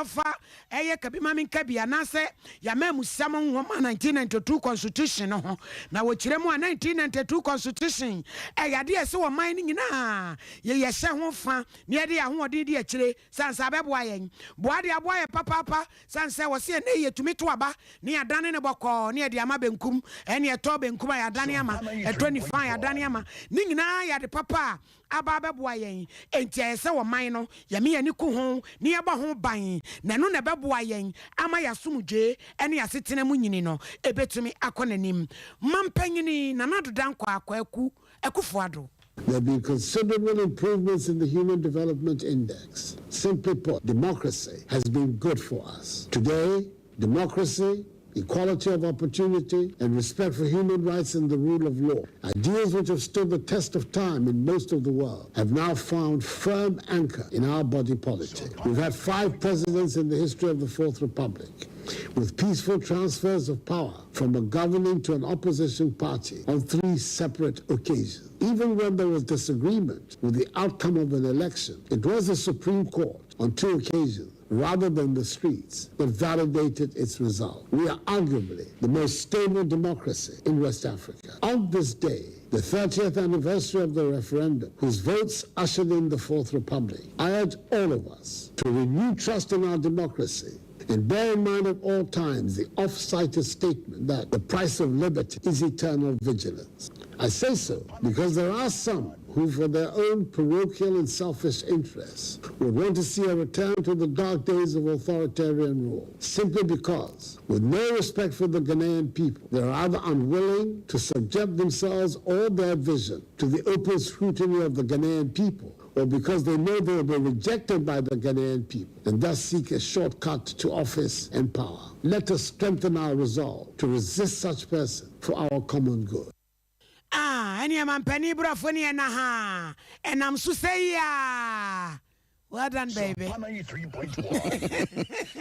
afa eye kabima min kabia na se ya memu sam nwoma 1992 constitution ho na wo kire mu 1992 constitution yade ese wo man ni nyina ye hye ho fa ne yade ya ho odin de akire sansa beboa yen boade aboa ye papa sansa wo se ne ye tumi to aba ne adane ne boko ne yade ama benkum ene eto benkum ya adane ama 25 ya adane ama ni nyina yade papa aba beboa yen enti ese wo man no ya me yani ku ho ne yaba ho ban na no ne beboa yen ama ya sumuje ene ya setena mu nyini no ebetumi akonanim mampanyini na nadodan kwa akwaku ekufuado. There have been considerable improvements in the Human Development Index. Simply put, democracy has been good for us. Today, democracy, equality of opportunity, and respect for human rights and the rule of law, ideals which have stood the test of time in most of the world, have now found firm anchor in our body politic. We've had 5 presidents in the history of the Fourth Republic, with peaceful transfers of power from a governing to an opposition party on 3 separate occasions. Even when there was disagreement with the outcome of an election, it was the Supreme Court on 2 occasions, rather than the streets, that validated its result. We are arguably the most stable democracy in West Africa. On this day, the 30th anniversary of the referendum, whose votes ushered in the Fourth Republic, I urge all of us to renew trust in our democracy and bear in mind at all times the oft-cited statement that the price of liberty is eternal vigilance. I say so because there are some who, for their own parochial and selfish interests, would want to see a return to the dark days of authoritarian rule, simply because, with no respect for the Ghanaian people, they are either unwilling to subject themselves or their vision to the open scrutiny of the Ghanaian people, or because they know they will be rejected by the Ghanaian people and thus seek a shortcut to office and power. Let us strengthen our resolve to resist such persons for our common good. Any man penny brafoni na ha, and I'm so say ya. Well done, baby.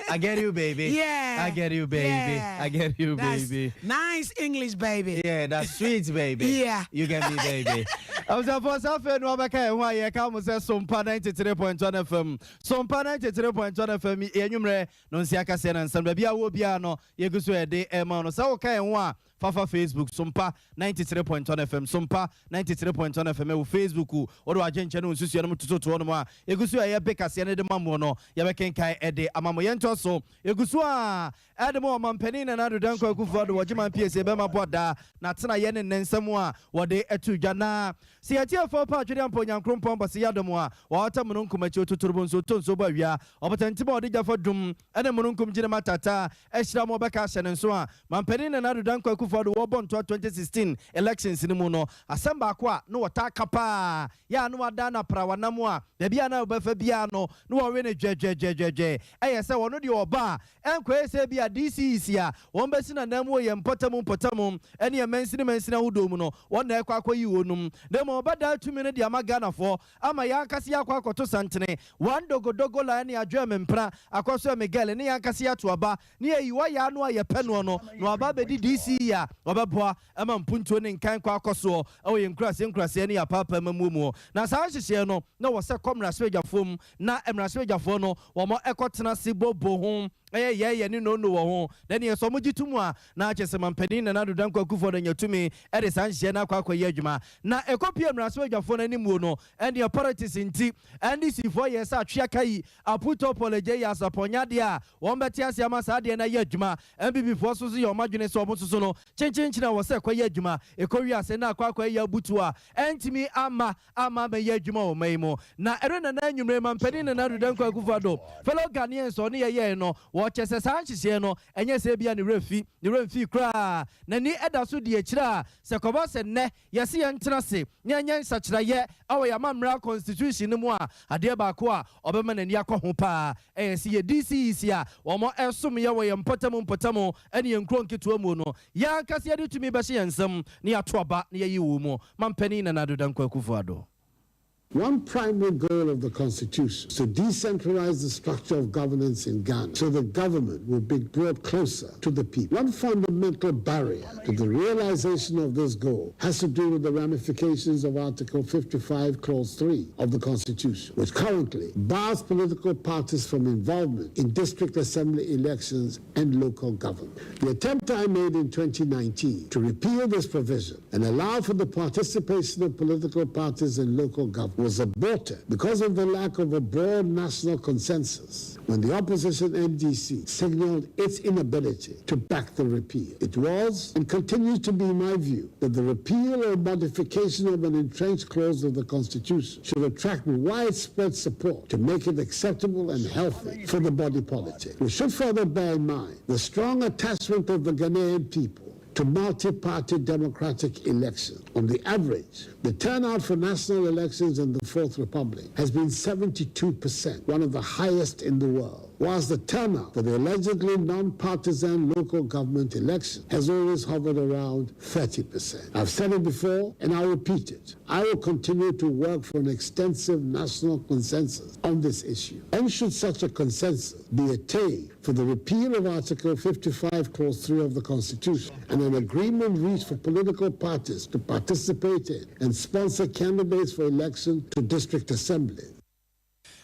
I get you, baby. Yeah. I get you, baby. Yeah. I get you, That's baby. Nice English, baby. Yeah, that's sweet, baby. Yeah. You get me, baby. I was a first half and Wabaka, why I come say Sompa 93.1 FM. Sompa 93.1 FM, Enumre, Nonsiaka Sen and San Babia Wobiano, Yegusu de Emano, Saoka and Wa, Fafa Facebook, Sompa 93.1 FM, Sompa 93.1 FM, Facebook, or Argent channel, Susiano to Onoma, Yegusu, Beka Siena de Mamono, Yabakan Kai Ede, Amamoyento, so Yegusua, Adamo, Mampenin and Adu Danko Kuford, Wajiman PSA Bema Boda, Natana Yen and Samoa, what they etu Jana. See a tear for Patrian Ponyan Crumpon, Basiadomoa, Water Monunkum to Turbon so Sobavia, Obatantimo Dija for Dum, and a Monunkum Jinamatata, Extra Mobakas and so on. Mampenin and Adu Danko Kuford, Wabon 2016 elections in the Muno, Asamba Qua, no attack capa, Ya no Adana Prawanamwa, the Biana Befabiano, no arena JJ. I say one of your bar, and Quesabia DC here, one person and Nemo and Potamum, any immense Udomuno, one there Quaqua Unum, Demo Bada 2 minutes Yamagana for Amayankasia Quaco to Santene, one dogo line a German pra, Acosa Miguel, and Yankasia to Aba, near you are Yanua Yapenuano, no Ababedi DC ya, Obabua, Amam Puntun in Kanquacoso, oh in Crasini, a papa Mamumo. Now Sanchiano, no was a comrade Swega na emrasweja fono wo mo ekotena sibo bohum ye ni no wo then ye so moji tumwa na achese mampani na nadodan kwakufo na nyatumi e de sanhye na kwakoye adwuma na ekopia emrasweja fono animu no and your politics inti and this 4 years atwea kai aputo apology ya saponyade a wo mbeti ase amasa de na ye adwuma mbb fo so ye omadwene so omososo no chinchinchina wo se kwaye adwuma ekowi ase na kwakoye abutu a entimi ama me ye adwuma o maimo na erena na anwumre mampani na nadodan kwakufo fellow Ghanaians so ne ye no wo chese sanhye no enye se bia ne refi kra na ni edaso de akira se koba se ne yese ye ntena se nyenye nsakira ye awo ya mamra constitution mu a ade ba ko a obema na ni akọ ho pa se ye DC isia wo mo esom ye wo ye mpotam ene ye nkro nketo mu no ya nkase de tumi be hye nsam ne atoba ne ye wo mu mampani na nadodan kwakufo One primary goal of the Constitution is to decentralize the structure of governance in Ghana so the government will be brought closer to the people. One fundamental barrier to the realization of this goal has to do with the ramifications of Article 55, Clause 3 of the Constitution, which currently bars political parties from involvement in district assembly elections and local government. The attempt I made in 2019 to repeal this provision and allow for the participation of political parties in local government was aborted because of the lack of a broad national consensus when the opposition NDC signaled its inability to back the repeal. It was and continues to be my view that the repeal or modification of an entrenched clause of the Constitution should attract widespread support to make it acceptable and healthy for the body politic. We should further bear in mind the strong attachment of the Ghanaian people to multi-party democratic elections. On the average, the turnout for national elections in the Fourth Republic has been 72%, one of the highest in the world, whilst the turnout for the allegedly non-partisan local government election has always hovered around 30%. I've said it before, and I'll repeat it. I will continue to work for an extensive national consensus on this issue. And should such a consensus be attained for the repeal of Article 55, Clause 3 of the Constitution, and an agreement reached for political parties to participate in and sponsor candidates for election to district assembly.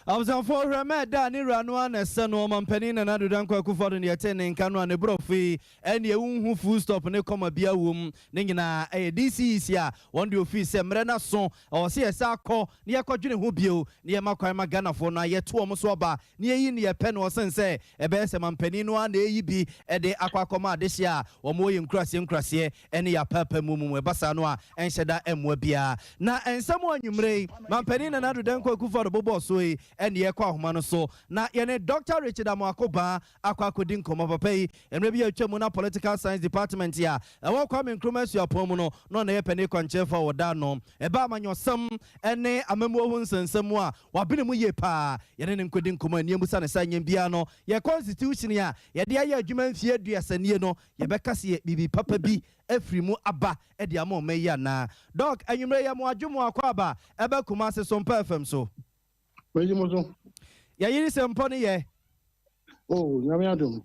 I was on for Ramada, Nirano, and Son, Penny, and Andrew Danko for the attending Cano and Brofi, and you who full stop and come a beer womb, Ningina, a DC, yeah, one do fee, Semrena son, or CSR call, near Quadrin Hubio, near Makwama Ghana for na yet 2 Moswaba, near India Pen or Sense, a best man Penino and the EB, at the Aquacoma this year, or more in Crassier, and ya Papa Mumu, Bassanoa, and Shada M. Webia. Now, and someone you may, Mampenin and Andrew Danko for the Bobo Sui. And ye kwa humano so na yene Dr. Richard AMOAKO BAAH akwa kodin komo papai enrebi ya chemuna political science department ya ewa kwa menkrumesu ya pomono no na ye pene kwanchefa wodano eba amanyosam ene amemu ohun sensemu a wabene mu ye pa yene nkodin komo aniemu sa ne sanyem bia no ye constitution ya ye de aye adwuma mfie aduasanie no ye bekase ye bibi papa bi efrimu aba e de amo meya na doc anwumre ya mo adwumo akwa aba ebe kuma se Sompa FM so ya yiri semponi ye oh nyame adom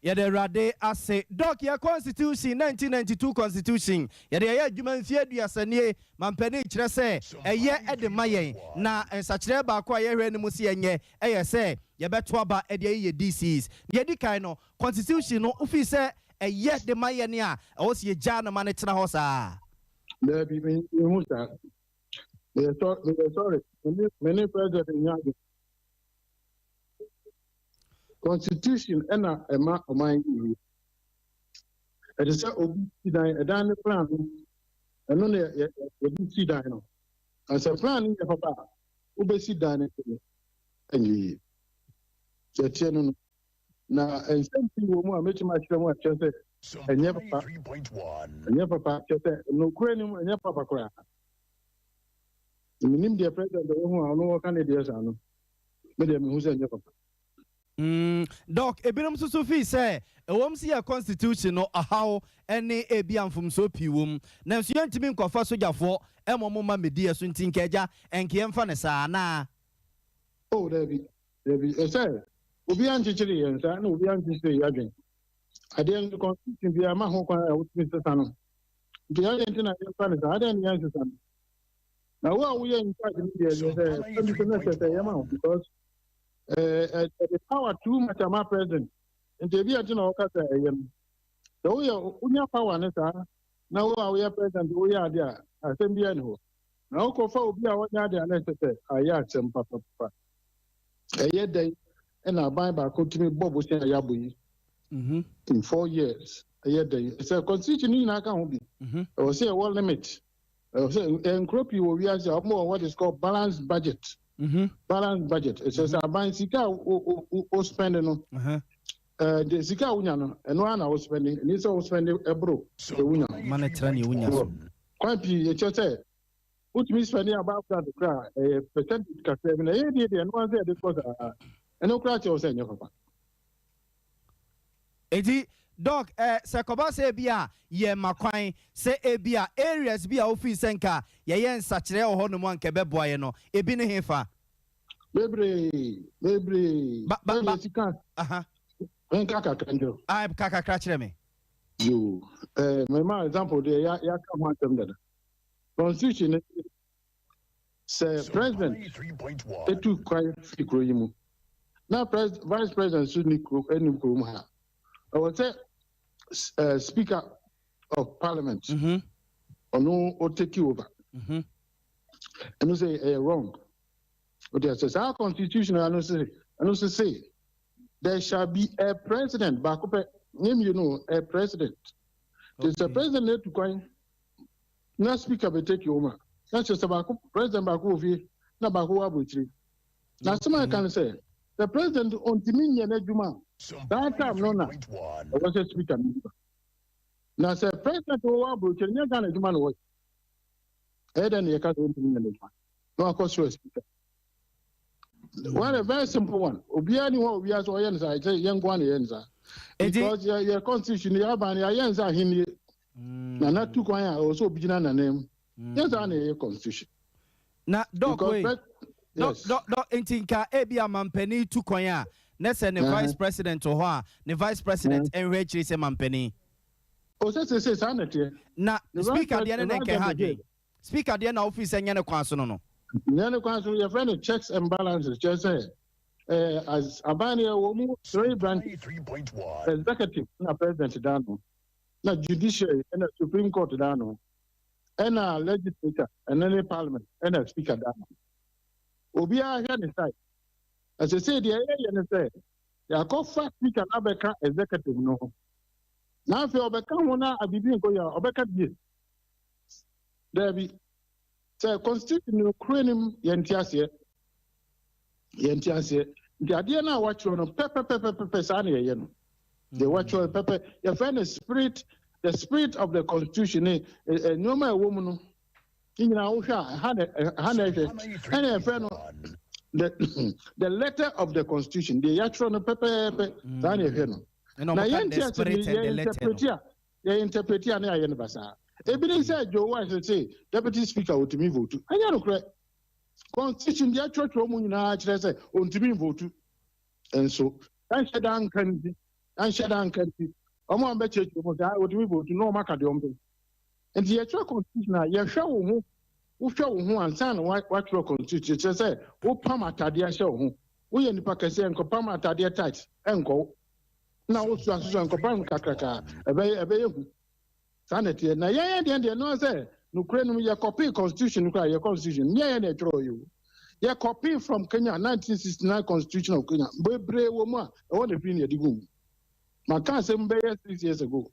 ya de rade ase doc ya constitution 1992 constitution ya de ya adwuma mfie aduasanie mampani kire se eye ede mayen na ensakire ba kwa ye hwe ni mu se yenye eye se ye beto aba ede ye DCs ye di kan no constitution no ofi se eye de mayen a wo se ye ja na mane tena ho sa le bi me hu sa sorry many president nyage constitution ena ema oman yi e say obi sidan e dan plan eno ne ye sidan no as a plan ye papa obi sidan ne enyi se tie no na ensenti wo mu a metima kire mu a kire se enye papa kire se no kure ni mu enye papa kura minim the president who are no candidates ano me dem who say papa doc ebinom so fi say ewom si ya constitution no ahaw ene ebiamfum so piwom na nso yantimi nkofa sojafo emomo ma media so ntinka eja enke emfa ne saa na oh David say obi anchichiri yen sa na obi anchichiri yadwen ade the constitution bi ama ho kwa wutimi sesa no bi ya ntina emfa ne saa ade ne yan sesa now what we are in charge because the power too much am president and the via no kasa so we are power na sa now we are president we are there assembly no now ko fa obi a wanya there na say aya atem papa eye dey na ban ba ko timi bobo say aya boyi in 4 years eye dey so constitution ni na ka ho bi o say wall limit and crop you we are more what is called balanced budget. Balanced budget. It says buying sika o spending no. The sika unya no and one I was spending and it's all spending a bro. The unya. Monetary unya. Quite you just say put me spending about that a percentage ka say na ye dey and one say this was and no crash you say papa. Eti Doc, se koba se bia ye makwan se ebia areas bia ofi senka ye yen sachire ho no mo anke beboaye no ebi ne hefa. Bebre. Aha. Enka kakranjo. Ai kaka kra me. You my example there ya come one them there. Constitution say president they took quite fikro now vice president should ni kro ha. I would say speaker of parliament. Or no or take you over. And you say wrong. But there says our constitution and say there shall be a president back up name a president. There's a president to coin. No speaker will take you over. That's just about president back over na back over. Now somebody can say the president on Timinian Eduma. That time no na. I was a speaker. Now say president over and you're gonna do man. Then you can't no, of course, you're a speaker. One a very simple one. Obiani one we are so young one because your constitution, your ban, your young are him. Not too quiet, also begin a name. Yes, on a constitution. Now, Doc, Doc, Intinka, Ebia Mampeni, too quiet. Let's say the vice president or her, the vice president, and Rachel is a Mampeni. Oh, that's a sanity. Now, speaker, the end of Speaker, the end office and Yana Quansono. Yana Quansono, your friend checks and balances, just say, as Abania woman, 3 branches, executive, not president Dano, not judiciary, and a Supreme Court Dano, and a legislature, and any parliament, and a speaker Dano. Obia here inside. As I said, the area say, ya call fast speaker, Abeka executive no. Now, if you become one, I be doing go ya, Obeka be. There be say constitution Ukraine yentiase the idea now watch on pepe sani yeno they watch on pepe your friend the spirit of the constitution no my woman in our the letter of the constitution the actual pepe sani yeno na yentiase the interpreter na yeno basa. Evidence said Joe Wise say deputy speaker would to me vote. I don't know. Constitution the church woman say on to me vote. And so I said uncanny. I'm bet you would me vote no macadom. And the actual constitution, you show who and son what your constitution say, oh Pama Tadia show we in the Pakistan and Copama Tadia tight and go. Now also and Copam Kakaka, a bay sanity. Now, yeah, no, say, Ukraine, you copy constitution, your constitution. Yeah, they throw you. You copy from Kenya, 1969 constitution of Kenya. Brave woman, I want to bring you the room. My cousin, 6 years ago.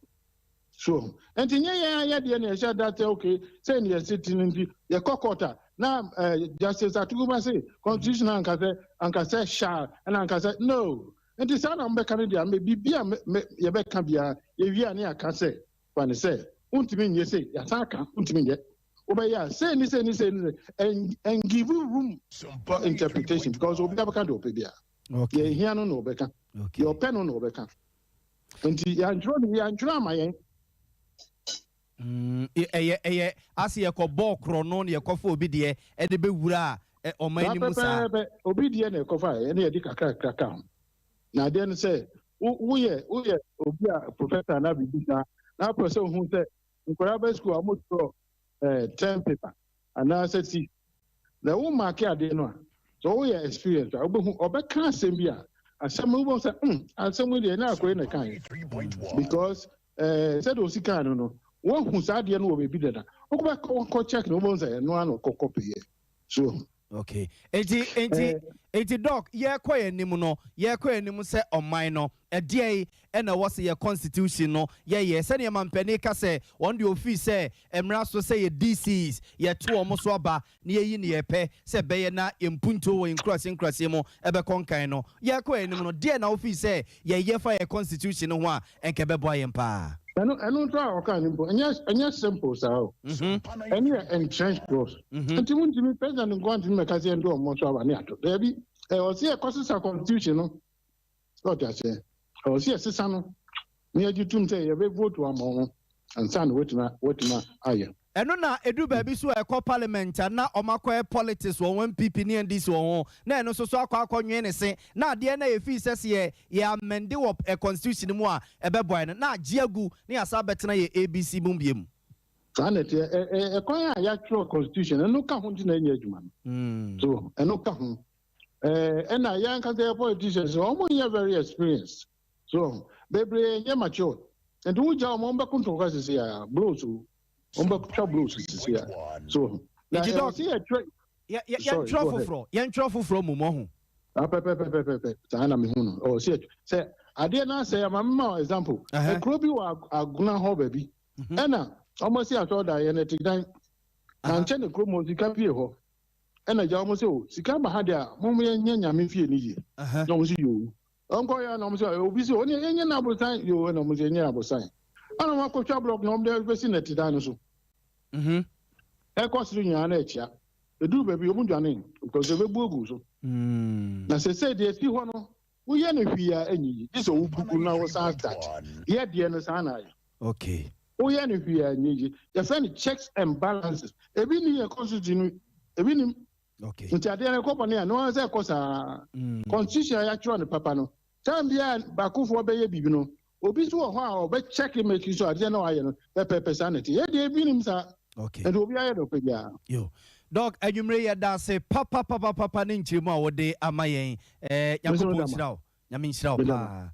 So, and yeah, that okay, saying you're sitting in the cockota. Now, Justice Atuguma say, constitution, and say, shall, and Uncle say, no. And the son of Canada may be your back can be a year can say. When they say, "Untimin," you say, "Yataka," "Untimin," Obey, say, and give you room for interpretation because we never can do it. Okay, here no becca. Your pen no becca. And the drama, I see a ball chronon, your coffee obedient, and the bewura or my obedient, a coffee, any account. Now then say, we are Professor Nabi. Now, person who said, in Corabas school, almost 10 paper, and now said, see, the woman mark here, they know. So we are experienced. I can't say, and some will say, and some will not go in a kind. Because, said Osika, no, one who's at the end will be better. Oh, check no one say, no one copy. So, okay. 80 Doc, yeah, quite nimuno, yeah, quite nimu on minor, a day, and a was your constitution, no, yeah, send man penica say, one the office say, and Rasso say, DCs, yeah, 2 almost waba, near ye pe, say, bayana, in punto, in crossing Crasimo, ever concaino, yeah, quite nimuno, dear no office say, yeah, for a constitution, one, and Cabeboy Empire. I don't try and yes, simple, so. And you're entrenched close. And you want to be president and go on to make us do a much of an act. There be, I was here, causes a constitution. What I say, I was here, Sisano. Me agitum say you vote one more and send what aye. Eno na edu baby so ekọ parliament na omakọ politics won PP ni ndc won na eno so akọ ne se na ade na ye fi sese ye amend wo a constitution mu a ebeboy na agiagu na asa betena ye ABC bumbiem. Sanet ekọ ya tro constitution eno ka ho ntina nya adwuma. So eno ka ho na ya nka say politicians omo ye very experienced. So bebre ye mature. And who ja omo be control ka sese ya blow so so now see a trade yan trouble from mumo sana me hu oh see say ade na say mama example e krobi wa aguna ho baby ena almost see ato da ye netik dan na nche ne kromo sika pie ho ena ja almost say o sika ba ha dia mo nya nyame fie ni ye no mo see yo onko ya no mo say obi say oni enya na abosan yo no mo say nya abosan ana ma ko twa block no mo de be si netik dan so Eko siri nyana echia. Edu baby omunjane because we buogu so. Na se de si ho no, wo ye na hwia anyi. This o buku na wo sa start. Ye de no sa na. Okay. Wo ye na hwia anyi. The friend checks and balances. Ebi ni ye constitution, ebi ni. Okay. Nti ade na company no say kosa. Constitution ya tro ne papa no. Time bia bakufo be ye bibi no. Obi so ho a obe check make sure ade na wa ye no. Pepe sanity. Ye de ebi nim sa. Okay. And obi aye do pega. Yo. Dog adwumre ya da se papa ne nchirimu a wode amayen yakopon shirawo. Nyame nshirawo pa.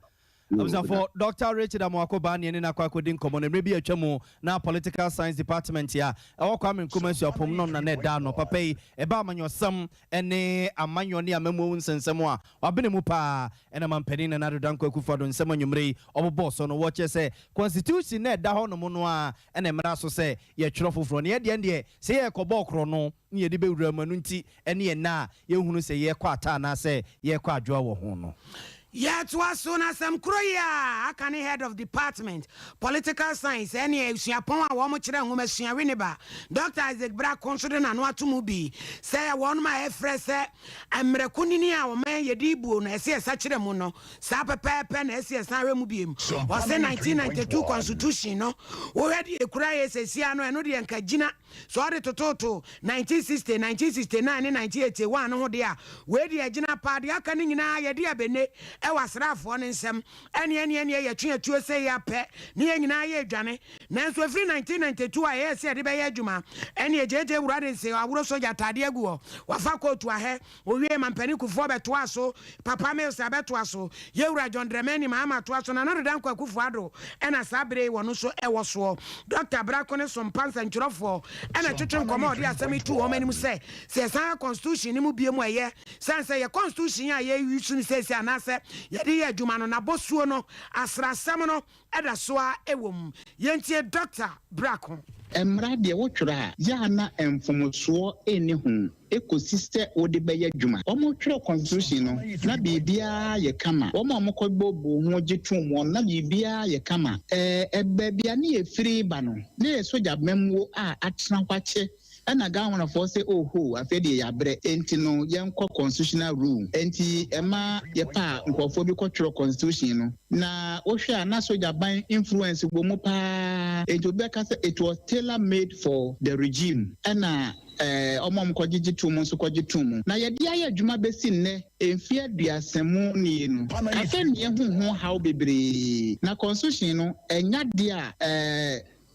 For Dr. Richard AMOAKO Bani na kwakodin komo na bi atwamu na political science department ya e Kwame Nkrumah apom no na da no papa yi e ba amanyosam ene amanyo ne amamu nsensem a wabene mu pa ena mampani na nadodan kwakufado nsem anwumre obobo so no wo che se constitution na da ho no mu no a ena emra so se ye tworo foforo ne ye se ye kobo okro no ne ye de bewura manu nti ene ye na ye hunu se ye kwa ata na se ye kwa adwoa wo ho no. Yet was soon as I'm Kroya, I head of department, political science, any Siapon, Womochra, Womesia Winneba, Dr. Isaac BRAKO, and what to movie. Say, I want my friend, I'm Recuninia, or man, Yedibu, and SS Sachiremuno, Sapa Pen, SS Naremubium, was the 1992 Constitution, no? Already a cry as a Siano and Odi and Kajina, so the Toto, 1960, 1969, and 1981, oh dear, where the Agina party, I can in a dear Bene. Was rough one in some any ye tune to say ya pet, near ye Johnny. Nanso free 1992, I said the Bayajuma, and ye JJ Radin say, I would also get Tadiago, Wafako to a hair, William and Penico for Betuaso, Papa Mel Sabetuaso, Yura John Dramani, Mama Tuaso, and another Danko Kufado, and a Sabre one also Ewaso, Dr. BRAKO, some pants and Trofo, and a chicken commodity as me two women say, says our constitution, it will be a way, sans say a constitution, ye usually says, and I said, Yadi Jumano na bosuo no asra samono eda soa ewom yentie Dr. BRAKO Emra de wotwra ya na emfomoso eni hu ecosystem ode beye dwuma omo twra constitution no na bibia ye kama omo amokọbobo ho gyetum na bibia ye kama ebe bia na ye free ba no na ye soja memwo a atena kwache ana gawana for say oh ho afede ya bre enti no yenko constitutional rule enti ema ye pa nkofo bi kwotro constitution no na ohwe na soja ban influence bomu pa enti beka say it was tailor made for the regime ana omom kwagigi tumu so kwagitum na ye dia ya adwuma besi nne emfia duasemu ni no afeni hu how bebre na constitution no enya dia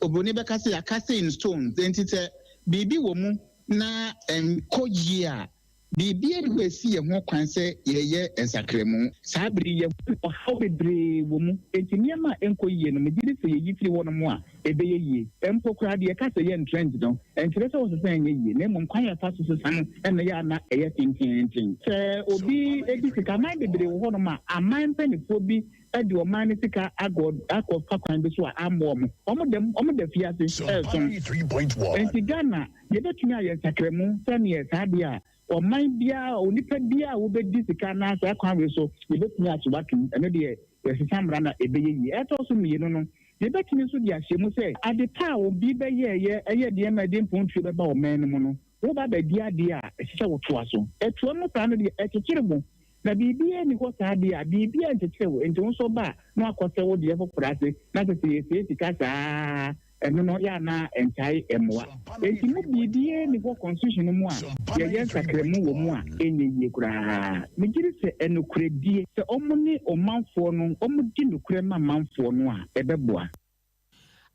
oboni beka say akase in stones enti te bibi wo mu na enkoyi a bibi eri esi ye ho kwan se ye ensakremu sabri ye how bebre wo mu entinia ma enkoyi no megiri se ye yifiri wo no mu a ebeye ye empokra de ka se ye trend no entire se wo se san ye na mo kwan ya fa so san na ya na eye tintin se obi ebi sika man bebre wo no ma aman panifo bi edi o man sika agod akọ kwan bi so a amom omo de fiase so 3.1 enti Ghana ye betumi aye sakremu sane ye sade a o man bia onipa bia wo bedi sika na sa kwan we so ye betumi atubatu eno de ye sisamra na ebeye yi eto so mienu no ye betumi so di ahyemu se ade pa obi be ye de ma de mpontu be ba o man mu no wo ba be di ade a ehye wo to aso eto no pa no de ekekere mu na bibia ni ko sa dia bibia ntechewo enti won ba na akose wo de fo prase na se sika sa eno no ya na entai emoa enti mu bibia ni ko constitution mu a ye ye sakremu wo mu a enye kura me giri se enokuredie se omuni omanfo no omudi nokure ma manfo no a ebeboa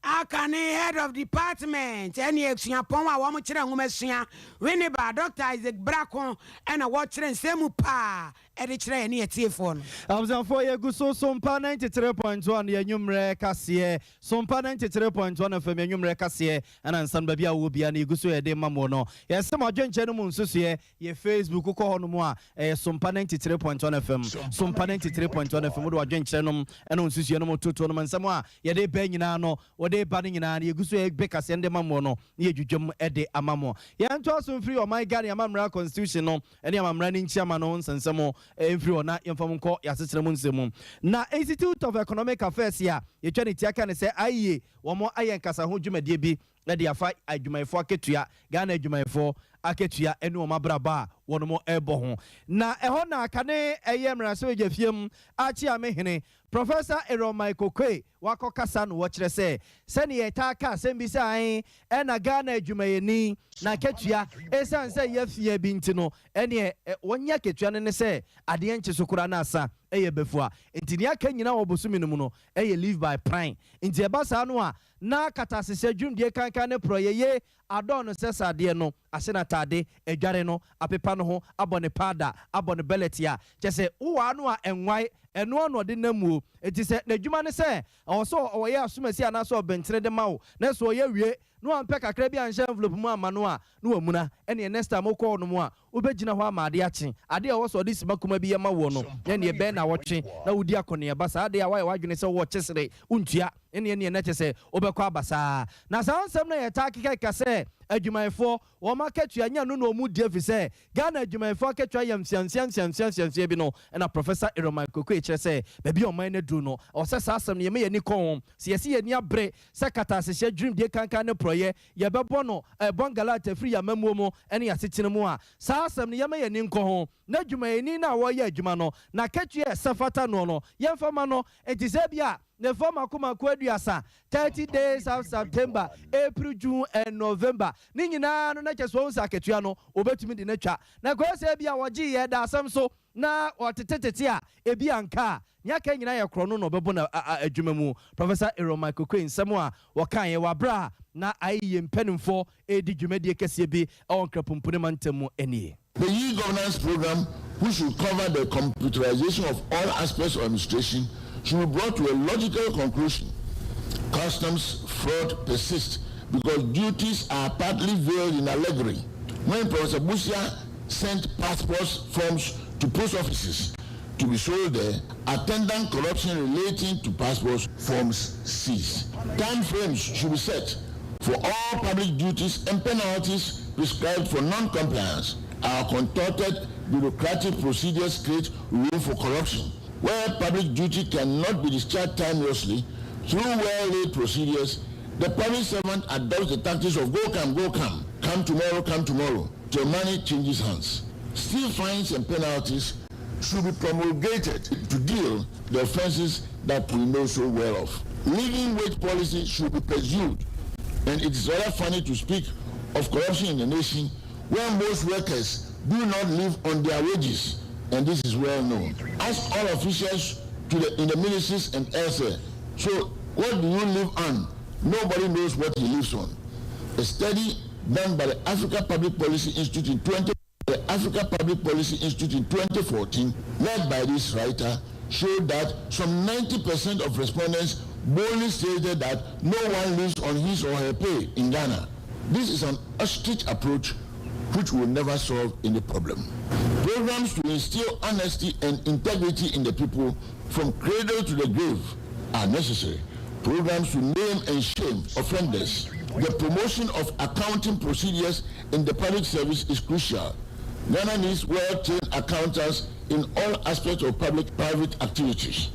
Akane head of department any exia pon wa wo kire nwomesua Winneba Dr. Isaac BRAKO and a watching semu pa e de kire ne etiefo no Abzanfo ye guso Sompa 93.1 ye nwumre kase Sompa 93.1 FM ye nwumre kase ana nsan ba bia wo bia na guso ye de mamo no ye sem adwenche no mu nsusu ye Facebook ko ho no mu a Sompa 93.1 FM Sompa 93.1 FM do adwenche no ena nsusu no mu toto no nsam a ye de ba nyina no de ba nyina na yeguso e beka se ndema mo no na yedwudwam e de amamo ye nto aso free o my God amamra constitution no ene amamra ni nchiama no nsensemo free ona yemfam nko yasesere mu nsemu na Institute of Economic Affairs ya ye twani tiaka ne se aye wo mo ayenkasa ho dwumadie bi na de afa adwumayefo aketua Ghana adwumayefo aketua ene o mabraba wono mo ebo ho na eho na akane eyemra so jefiem achi amehene Professor AMOAKO wako kasa no wachire se sene yeta ka sembisa an ena Ghana adwumayeni na ketua esan se yefie bi ntino ene wonya ketua ne se ade enche sokura na asa eye befua ntini aka nyina obosumi no mu no eye live by prime nti ebasa no a na katasese dwumdie kankan ne proyeye adon sesa de no asena tade edware no apepa no ho abone pada abone belletia chese uwa no a enwai eno no de namuo enti se n'adwuma ne se oso oye asomasi ana so bentere de mawo na so oye wie no ampe kakra bi anhye envelope mu amano a no amuna ene next time ko no mu a ubegina ho amade ache ade a wo so de simakuma bi yema wo no ene e be na wotwe na wudi akone ya basa ade a wa wadwene se wo kyesere untua ene na kyese obekọ abasa na sansem na yeta kika se adwumayefo wo makatua nya no no mu die fi se Ghana adwumayefo akatua yam siansian bi no na Professor AMOAKO kire se baby o man na du no o se sasem ne ye ni kon se yesi ye ni abre se katasehye dream die kankan ne proye ye bebo no bongalata free ya mamuo mo ene ya setene mu a sasem ne ye ni nkon ho na adwumayeni na wo ye adwuma no na katua safata no yemfama no entise bia the former Aduasa 30 days of September, April, June, and November. Nina no nature so saketuano, obetumi di nature. Na kwese bia waji ye da samso na watetetetia ebianka. Nyaka nyina ya krono no bebo na adwumemu. Professor AMOAKO nsemo wakan ye wabra na ayi mpanimfo edi dwumedie kese bi on krapumpune mantemu enie. The e-governance program, which will cover the computerization of all aspects of administration, should be brought to a logical conclusion. Customs fraud persists because duties are partly veiled in allegory. When Professor Busia sent passport forms to post offices to be sold there, attendant corruption relating to passport forms ceased. Time frames should be set for all public duties and penalties prescribed for non-compliance. Our contorted bureaucratic procedures create room for corruption. Where public duty cannot be discharged timelessly through well-laid procedures, the public servant adopts the tactics of go come tomorrow, till money changes hands. Still fines and penalties should be promulgated to deal the offenses that we know so well of. Living wage policy should be pursued, and it is rather funny to speak of corruption in the nation where most workers do not live on their wages. And this is well known. Ask all officials in the ministries and elsewhere. So, what do you live on? Nobody knows what he lives on. A study done by the Africa Public Policy Institute in 2014, led by this writer, showed that some 90% of respondents boldly stated that no one lives on his or her pay in Ghana. This is an ostrich approach which will never solve any problem. Programs to instill honesty and integrity in the people from cradle to the grave are necessary. Programs to name and shame offenders. The promotion of accounting procedures in the public service is crucial. Ghana needs well-trained accountants in all aspects of public-private activities.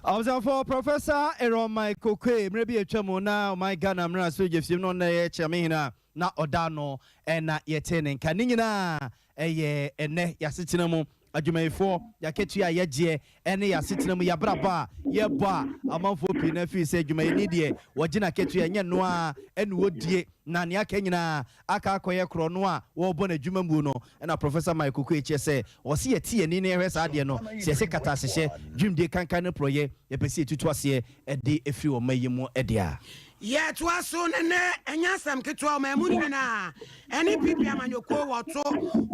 For Professor AMOAKO, maybe a chamona, my Ghana, I'm not so if you know Chamina. Na odano na yetene kanina ene yasitinamo adwumayifo yaketu ya yegye ene ya setena mu yabraba yeba amanfo pi na fi se adwumayini de wogina ketu ya nye no a ene wodie na ne aka nyina aka akoye kro no a wo bo na adwuma mu no na professor Michael Kweche se wo se yeti ani ne hwe sa de no se kata sehye dwumde kankan ne proye yepesi etutu ase ede efiri wo mayimu ede a ye to aso ne enyasam ketwa ma mu ni na eni pipi amanyoko woto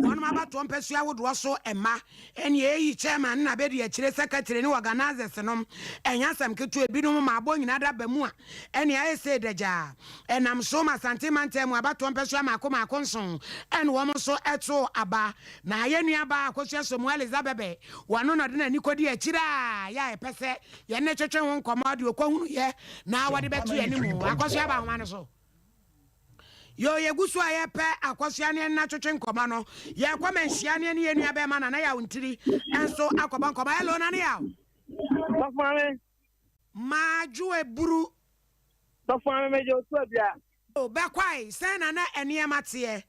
wonu mabato mpesua wodo so ema eni eyi chairman na be de akire secretary ni organizers nom enyasam ketwa ebinom ma abo nyina da ba mu a eni aye say deja enam so ma santimante mu abato mpesua makoma akonson eni wo mo so eto aba na ye nua ba akosua so mu Elizabeth wonu no de na nikodi akire a ya epese ye ne twetwe ho nkomade okwahunu ye na wade betu ye ni akosua ba hwan so yo ye gusu aye pe akosua ne na twetwe nkoma no ye kwamenhia ne ye nua be ma na ya wontiri enso akoba nkoma hello na ne ya Bafame maju eburu Bafame mejo so bia o be kwai sen na ene matie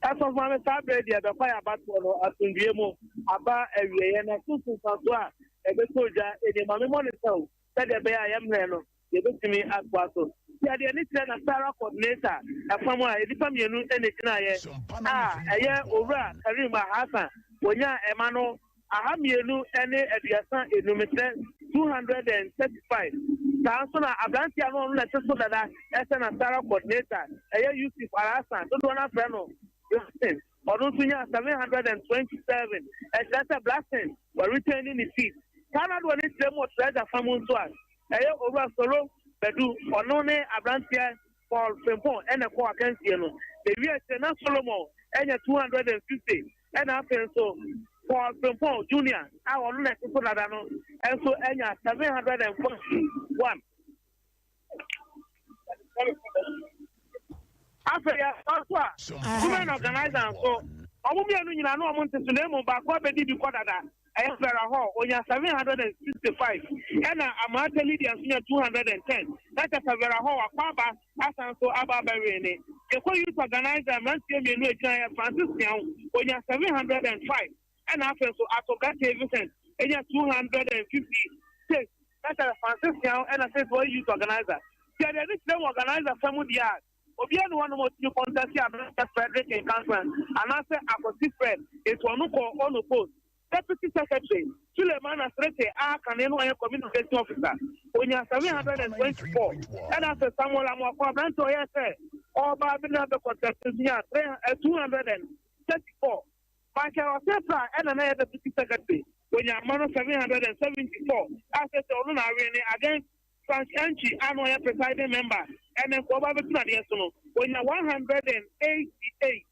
Bafame sabre dia be kwai abato no atundie mu aba awieye na susu santo a ebe soja ede mame monitor se de be ayemre no yebetimi akwaso ya de ni tire na Sara coordinator afam a edipa mienu ene kina ye eye owura Karima Hassan wonya ema no aha mienu ene aduasa enumetre 235 tanso na abranti ano na teso dada ese na Sara coordinator eye Yusuf Hassan do na frɛ no odun tunya 727 that's a blessing we're returning the seat Canada when it's them what treasure famun to us eye over solo bedu ono ne abrantia Paul Pempon ene ko akansie no the we na Solomon enya 250 and after so Paul Pempon Junior a ono na teso dada no enso enya 741 after ya also women organizer so omo mi anu nyina no omo nteso na emu ba ko be di bi ko dada BRAKO onya 765 ena amata Lydia sunya 210 that's BRAKO akwa asanso ababere ne ekwo youth organizer mantie me no ekran Francis Nyawo onya 705 ena afenso atogate Vincent enya 256 that's Francis Nyawo ena says boy youth organizer there is them organizer famu dia obi anu one mo tinu contest ya Frederick in council and I say akosi friend it wonu ko on post Deputy Secretary Suleiman Asrete Kaneno Communication Officer Onya 724 and after Samuel Amwako Branto yes all Babina the contestants 234 Michael Osepra and another Deputy Secretary Onya Mano 774 after Oluna against Frank Anchi Anoya presiding member and then Kobabetina Yesono Onya 188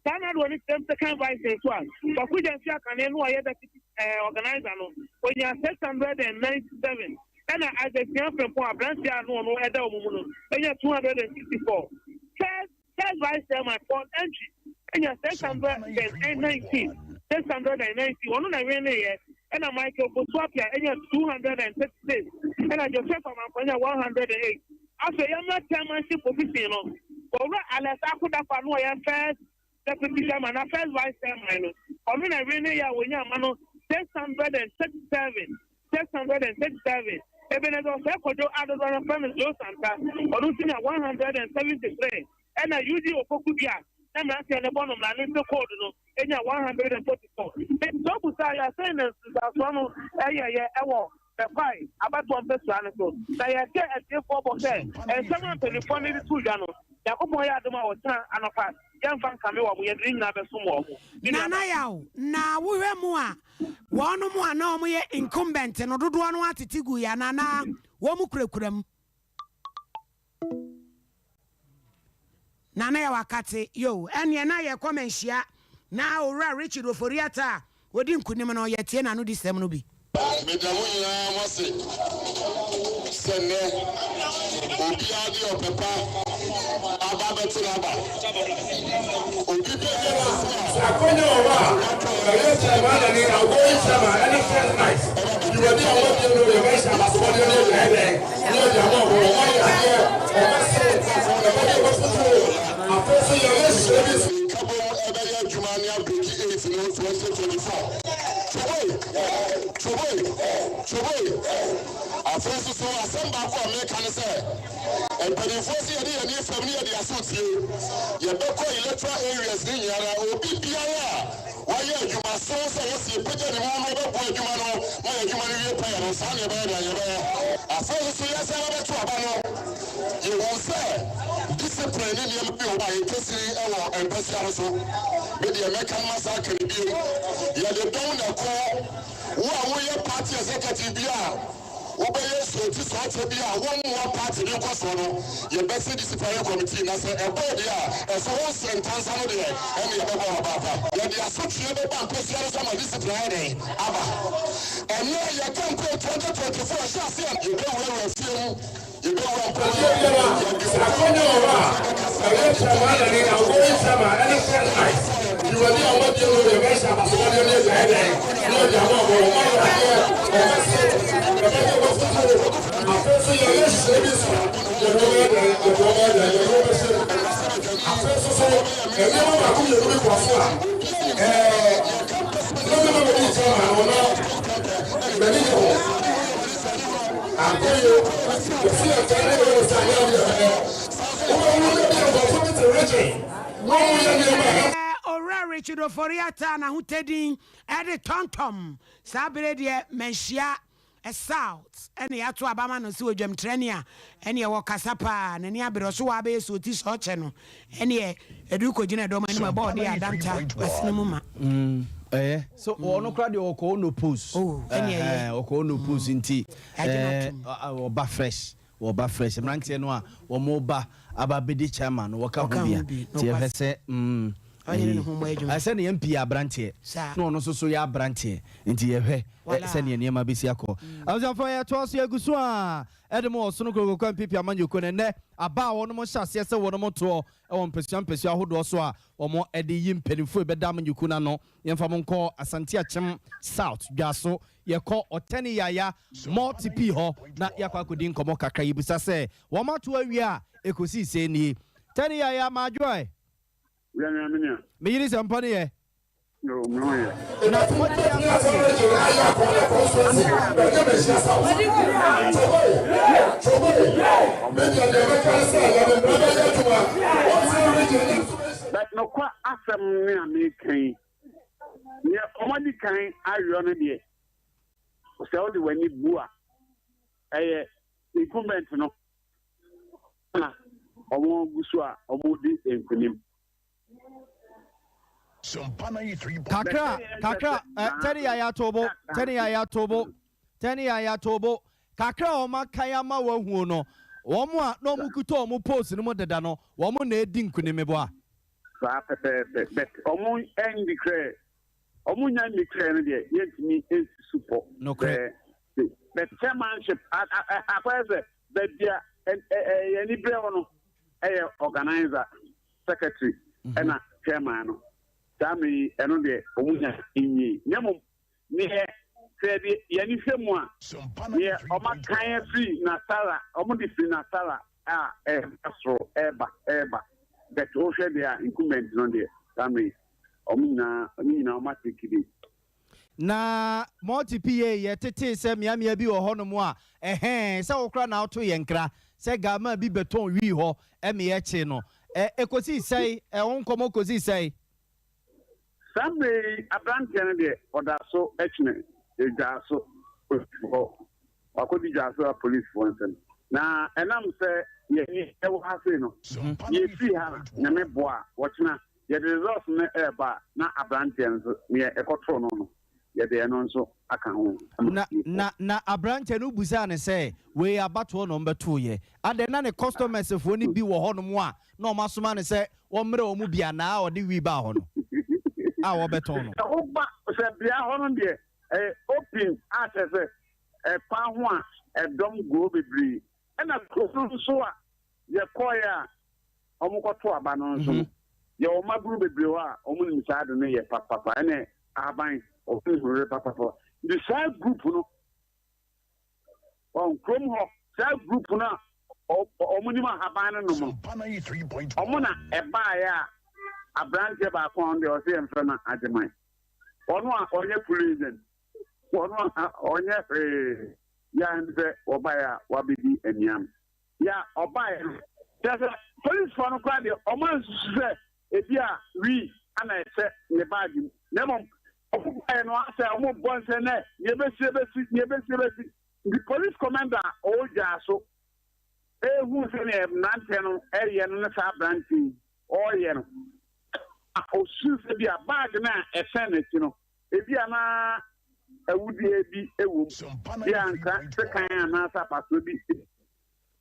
Canada when it's them second vice as well. But we just can know the organizer no. When you are 697, and as a young from branch, no other woman, when you are 264. Third vice chairman for entry, and you are 619. 690. One on a rainy year, and a Michael Boswapia, and you are 236, and a Joseph Amapanya 108. After you are not chairmanship position, or unless I could have found first. Deputy Chairman, first Vice Chairman. On a rainy year when you are 637. Even as I said, other than a family, Joe Santa, or 173. And I use you for Kubia. And I say the bottom line is the code, and 144. And so, I say, that's one of the five about 1 person. They are there at the 4%, and someone telephoned to 2 Jano. Yakomoya Duma was an apart. Young fan coming up, we are dreaming of a sumo. Nana yao, na wuwe mua. Wano mua no muye incumbent no do one wati tigu ya nana womu kurekurem. Nana ya wakati yo enye na ye komenshia na ora Richard Oforiata wodi nkunim no ye tie na no di sem no bi. Medamu ya wase sene obi adi opepa aba betiraba obi bebe akonya owa yes man ni awo sama any friend nice you were there what you know your guys are responding to you know the amount of money here or say for the body was so a person your service couple ebe ya jumania break 8 in 2024 After so I send back on me can say, and but if we see any family of the associate, you don't electoral areas in Yara or BPIR. Why you must so say, put any more about you, my human repair on Sunday bed. After so yes, I have to Abano. You will say, discipline in your bill by Kissy and Bessiaso, with the American massacre. You don't call who are your party executive. Obey so this what to be a one more party in Kosono, your best disciplinary committee, and I say a body, as a whole sentence on there, and you have about that. You are so clear about some disciplinary. And now you can go 2024 shots here. You know where we're feeling. You know Richard Oforiata na hutedin ede tontom sabere de menhia south ene yato abama no se odwam trenia ene ye kasapa na ni abere so wa be so ti so che no ene edu ko gina do ma ni ma board ya danta wasnemu ma so ono kra de oko no post oko no post nti oba fresh mranke no a wo mo ba ababedi chairman wo ka ho bia ti e fese I send the MP Abrantie. No, no, so ya Abrantie. Into your head, send your name Abisiaco. I was on fire to us, Yagusua. Edmo, Sonoco, Pipi, Amanu, Conene, about one more shots, yes, one more tour, on Persian Persia, who does or more Eddie Yim Pedifu, Bedam, you could know, Yamfamon call Asantia Cham South, Gaso, Yako, or Tenny Yaya, more TP ho, not Yakakudin Komoka Kaibusa say, one more to we are, Ecosi say, Tenny Yaya, my joy. Me is Ampani. No, no. But no quite awesome me can. Yeah, only kind I run it. So the when you bua. Incumbent no. Omo gusua omo di enkunim. Kakra, Teni Aya Tobo, Kakra Oma Kayama Wahuno, Wamwa no Mukuto mu post no deda no, Wamu ne dinkunimeboa. But Omo and declare Omunya declare yet me is support. No credit. The chairmanship at that dear any brevano organizer, secretary, and a chairman. Dami eno de omunya inyi nyamo ne said yani femwa ye oma kan free na sala omo de free na sala astro eba that o hwe de incumbent no de dami omunya oma tikidi na multi pa ye tete se miamia bi wo hono mu a se wokra na auto ye nkra se gama bi beton wi ho me ye che no ekosi sei wonkomo kosi sei Sunday, a brand candidate or that so excellent. Is that so? I could be just a police for instance. Now, and I'm saying, yeah, you have no. You see, Name Boa, watching that. Yet the results in the air bar, not a brand candidate, near a control. Yet they announce so I can. Na a brand candidate Busan say, we are but one number 2 year. And then a customers if only be one more. No, Massuman say, 1 million mubia now or the rebound. Our beton. Oba said, "Be a Hollandia, open as a pound, a dumb go be free, and a close so your choir, Omokoto Abanon, your Magru be brewer, Omun inside the near Papa, and a Abine, or Papa. The side group, on Chrome side group, Omunima Habana, Omona, a buyer. A branch about on the Ocean from Adamai. One or your prison. one on your yan obaya wabidi and yam. Ya obaya. There's a police for no crowd. Oman said, if ya we and I said, the bargain. Never. And I said, I'm once and the police commander, old Jasso, who's in a Nantan area and a branching, or yen. Oh, should be a bargain, a senate, if you are a woody a woman, yeah, and answer to be.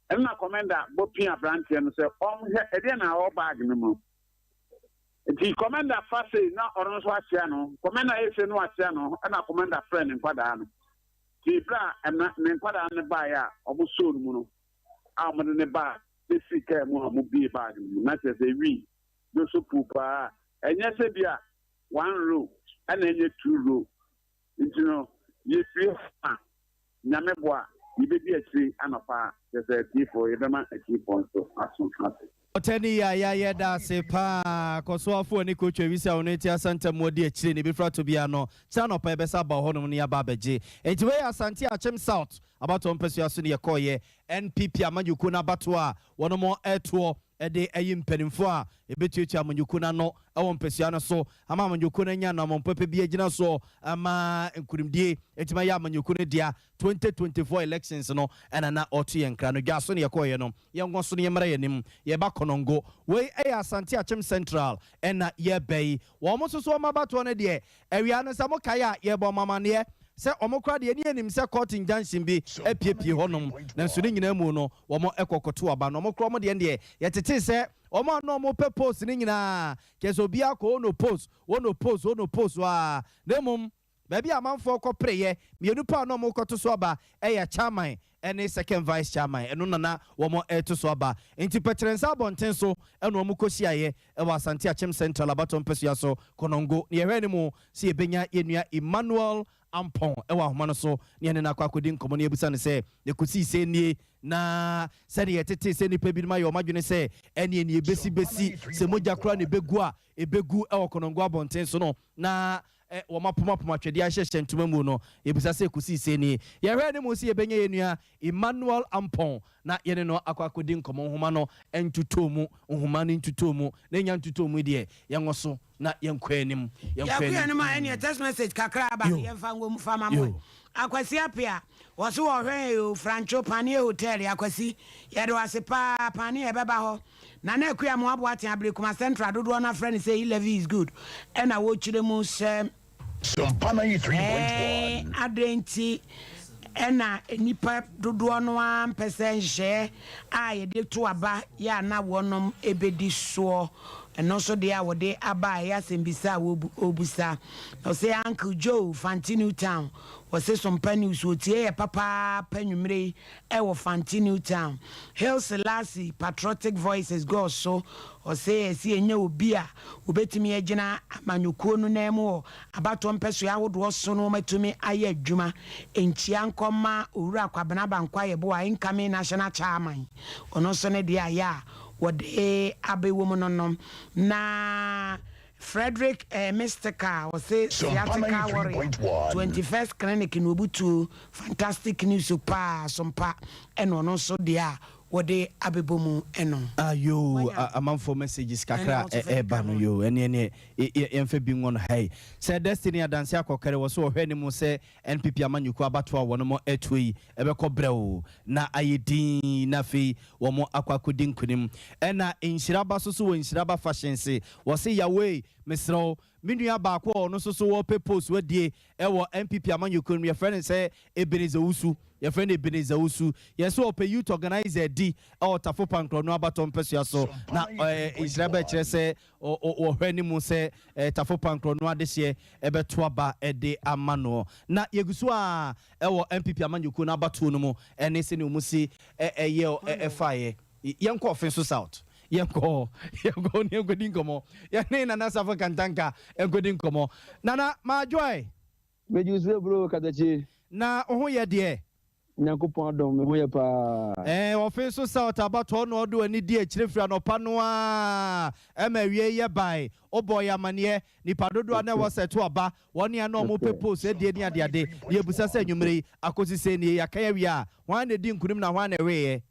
And my commander, Bopia branching, and say, oh, again, our bargain. The commander first say na orange wasiano commander say no wasiano and a commander friend in kwada no ti bra and me kwada ne ba ya obuso mu no amode ne ba be sika mu amu bi ba na say we do so pupa enye se bia 1 row and enye 2 row you know you feel nyame boa you be bi akiri anopa say T4 you ma akiri ponso aso Oteni ya da se pa koso afo ni coach Wisa oneti asante modi akire ni bifra to bia no chano pa ebesa ba hono ni aba beje enti we asante achem south about on pesu aso ni yekoye NPP amanyuku na bato a wono mo eto ede ayimpenimfo a ebetuetu amanyuku na no ewon pesu na so ama amanyuku na nya na mompepe bi agina so ama nkurimdie etima ya amanyuku ne dia 2024 elections no ena na otu yenkra no dwaso ne yekoye no yengo so ne yemra yenim ye ba konongo we asante achem central ena ye bei wo mo so mabato ne de ewia no samo kaya ye bo mamane se omokra de ni anim se court injunction bi apiepie honom na so ni nyina mu no wo mo ekokoto aba no omokra mo de ne yetete se omo no mo purpose ni nyina keso bia ko no post wa demum baby amanfo ko preye mienu pa no mo koto so aba eya chairman ene second vice chairman eno nana wo mo eto so aba enti petrensa bonten so eno mo kosiaye e wa Asante Achem Central abaton pesia so konongo ne yehwe ni mu se ebenya yenua Emmanuel Ampon ewa homano so ne ne na kwakodi nkomo ne ebusa ne se ne kosi se nie na sede yetete se nipa bi ma yo madwene se ene ne ebesi se moja kra ne begu a ebegu ewa konongo abonten so no na wo mapoma twede ahye ntuma mu no ebusa se kosi se nie yehwe ne mu se ebenya yenua Emmanuel Ampon na yene no akwakodi nkomo homa no entutomu homa no entutomu na nya entutomu de yengoso na yenkwanim ma any text message kakra ba yemfa ngom fama mo akwasi apia wo so wo hwen yo Francho Pani Hotel akwasi ye de wase pa Pani e beba ho na na akua mo abo aten Abrekuma Central dodo na friend say 11 is good e na wo chire mu se Sompa 93.1 adenti ena nipa dodo no ampese nhye a ye de to aba ya na wonom ebedi so eno so de awode aba ya sembisa obusa no say Uncle Joe Fantinu Town was say some penny so tie papa penumre e wo Fantinu Town Hail Selassie patriotic voices go so o say si enya obi a obetimi agina amanyukuo no na emu abato mpeso ya wodo so no matumi aye adwuma enchia nkoma owura kwabena bankwa ye bo a incoming national chairman ono so ne de aya wode abewo no na Frederick Mystica was say Sciatica Warrior 21st clinic in Obutu fantastic news super Sompa and ono so dia wode abebomu eno ayo amanfo messages kakra eba no yo ene emfa bi ngon hai say Destiny adanse akokere wo so ohwe ni mu say NPP amanyuku abato a wono mo etui ebekọ brew na ayedin na fi wo mo akwakodi nkunim ena inshiraba so wo inshiraba fashion se wo say yawe mesro minua baako no so wo purpose wadie ewo NPP amanyuku no ye friend say Ebeneze Usu your friend Ebeneze Usu yes so pe youth organizer di o tafo pankro no abaton pesia so na Israel kire se o hwani mu se tafo pankro no adehye ebeto aba ede amano na yegusu a ewo MPP amanyuku na abato no mu ene se ne mu si efaye yenko offense south yenko ni ngodi nkomo ya ne na nasafa kantanka ngodi nkomo nana ma joy mejusu bro kadachi na oho ye de Nyankopɔn adom me ho yɛ paa. Ofe so South abato no do ani di akyire fira no pa no a ema wie ye bai oboy amane nipa dodo na wo seto aba woni ana omo pepose die ni ade ye busa se nwumre akosi se ni yakaya wi a wan na di nkunim na wan na we